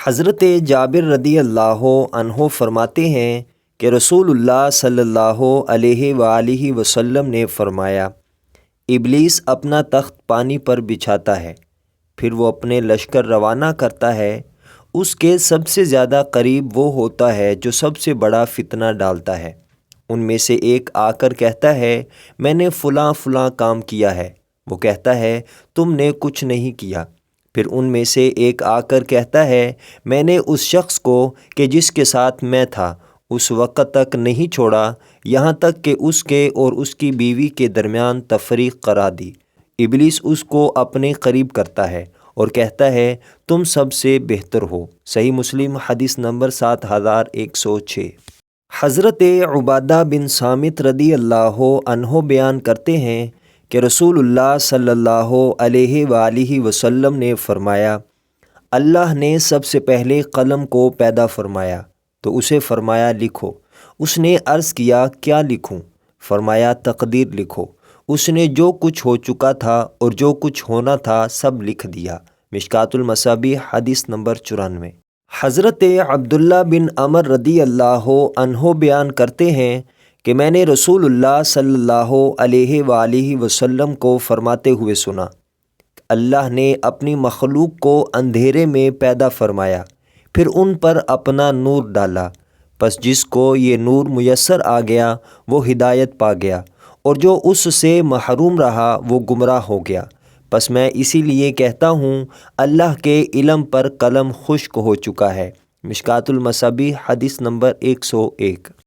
حضرت جابر رضی اللہ عنہ فرماتے ہیں کہ رسول اللہ صلی اللہ علیہ وآلہ وسلم نے فرمایا، ابلیس اپنا تخت پانی پر بچھاتا ہے، پھر وہ اپنے لشکر روانہ کرتا ہے۔ اس کے سب سے زیادہ قریب وہ ہوتا ہے جو سب سے بڑا فتنہ ڈالتا ہے۔ ان میں سے ایک آ کر کہتا ہے، میں نے فلاں فلاں کام کیا ہے۔ وہ کہتا ہے، تم نے کچھ نہیں کیا۔ پھر ان میں سے ایک آ کر کہتا ہے، میں نے اس شخص کو کہ جس کے ساتھ میں تھا اس وقت تک نہیں چھوڑا یہاں تک کہ اس کے اور اس کی بیوی کے درمیان تفریق کرا دی۔ ابلیس اس کو اپنے قریب کرتا ہے اور کہتا ہے، تم سب سے بہتر ہو۔ صحیح مسلم حدیث نمبر 7106۔ حضرت عبادہ بن صامت رضی اللہ عنہ بیان کرتے ہیں کہ رسول اللہ صلی اللہ علیہ وآلہ وسلم نے فرمایا، اللہ نے سب سے پہلے قلم کو پیدا فرمایا تو اسے فرمایا لکھو۔ اس نے عرض کیا، کیا لکھوں؟ فرمایا تقدیر لکھو۔ اس نے جو کچھ ہو چکا تھا اور جو کچھ ہونا تھا سب لکھ دیا۔ مشکوٰۃ المصابیح حدیث نمبر 94۔ حضرت عبداللہ بن عمر رضی اللہ عنہ بیان کرتے ہیں کہ میں نے رسول اللہ صلی اللہ علیہ وآلہ وسلم کو فرماتے ہوئے سنا، اللہ نے اپنی مخلوق کو اندھیرے میں پیدا فرمایا، پھر ان پر اپنا نور ڈالا، پس جس کو یہ نور میسر آ گیا وہ ہدایت پا گیا، اور جو اس سے محروم رہا وہ گمراہ ہو گیا۔ پس میں اسی لیے کہتا ہوں، اللہ کے علم پر قلم خشک ہو چکا ہے۔ مشکوٰۃ المصابیح حدیث نمبر 101۔